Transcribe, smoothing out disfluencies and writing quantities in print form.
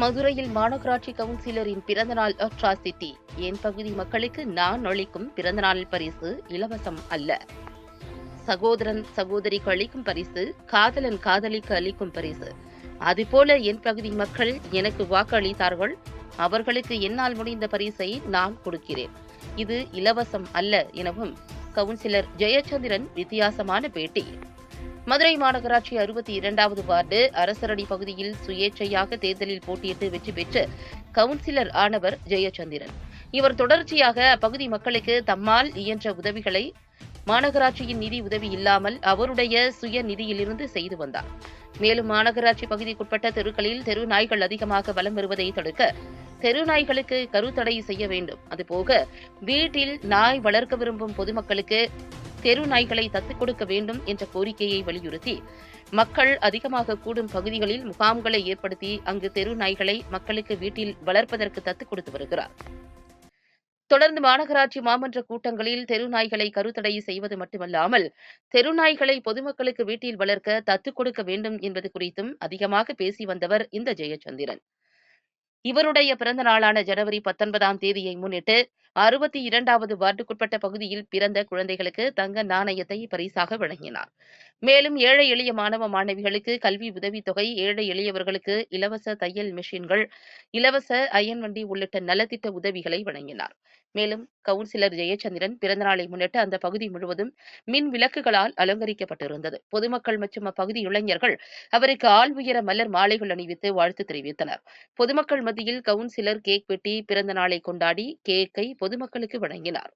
மதுரையில் மாநகராட்சி கவுன்சிலரின் பிறந்தநாள் அட்ராசிட்டி. என் பகுதி மக்களுக்கு நான் அளிக்கும் பிறந்தநாள் பரிசு இலவசம் அல்ல. சகோதரன் சகோதரிக்கு அளிக்கும் பரிசு காதலன் காதலிக்கு அளிக்கும் பரிசு. அதுபோல என் பகுதி மக்கள் எனக்கு வாக்கு அளித்தார்கள். அவர்களுக்கு என்னால் முடிந்த பரிசை நான் கொடுக்கிறேன். இது இலவசம் அல்ல எனவும் கவுன்சிலர் ஜெயச்சந்திரன் வித்தியாசமான பேட்டி. மதுரை மாநகராட்சி 62வது வார்டு அரசரடி பகுதியில் சுயேட்சையாக தேர்தலில் போட்டியிட்டு வெற்றி பெற்று கவுன்சிலர் ஆனவர் ஜெயச்சந்திரன். இவர் தொடர்ச்சியாக அப்பகுதி மக்களுக்கு தம்மால் இயன்ற உதவிகளை மாநகராட்சியின் நிதி உதவி இல்லாமல் அவருடைய சுய நிதியிலிருந்து செய்து வந்தார். மேலும் மாநகராட்சி பகுதிக்குட்பட்ட தெருக்களில் தெரு நாய்கள் அதிகமாக வலம் வருவதை தடுக்க தெரு நாய்களுக்கு கருத்தடை செய்ய வேண்டும். அதுபோக வீட்டில் நாய் வளர்க்க விரும்பும் பொதுமக்களுக்கு தெரு நாய்களை தத்துக் கொடுக்க வேண்டும் என்ற கோரிக்கையை வலியுறுத்தி மக்கள் அதிகமாக கூடும் பகுதிகளில் முகாம்களை ஏற்படுத்தி அங்கு தெரு நாய்களை மக்களுக்கு வீட்டில் வளர்ப்பதற்கு தத்துக் கொடுத்து வருகிறார். தொடர்ந்து மாநகராட்சி மாமன்ற கூட்டங்களில் தெரு நாய்களை கருத்தடை செய்வது மட்டுமல்லாமல் தெரு நாய்களை பொதுமக்களுக்கு வீட்டில் வளர்க்க தத்துக் கொடுக்க வேண்டும் என்பது குறித்தும் அதிகமாக பேசி வந்தவர் இந்த ஜெயச்சந்திரன். இவருடைய பிறந்த நாளான ஜனவரி 19ஆம் தேதியை முன்னிட்டு 62வது வார்டுக்குட்பட்ட பகுதியில் பிறந்த குழந்தைகளுக்கு தங்க நாணயத்தை பரிசாக வழங்கினார். மேலும் ஏழை எளிய மாணவ மாணவிகளுக்கு கல்வி உதவித்தொகை, ஏழை எளியவர்களுக்கு இலவச தையல் மிஷின்கள், இலவச அயன் வண்டி உள்ளிட்ட நலத்திட்ட உதவிகளை வழங்கினார். மேலும் கவுன்சிலர் ஜெயச்சந்திரன் பிறந்தநாளை முன்னிட்டு அந்த பகுதி முழுவதும் மின் விளக்குகளால் அலங்கரிக்கப்பட்டிருந்தது. பொதுமக்கள் மற்றும் அப்பகுதி இளைஞர்கள் அவருக்கு ஆள் உயர மலர் மாலைகள் அணிவித்து வாழ்த்து தெரிவித்தனர். பொதுமக்கள் மத்தியில் கவுன்சிலர் கேக் வெட்டி பிறந்த நாளை கொண்டாடி கேக்கை பொதுமக்களுக்கு வழங்கினார்.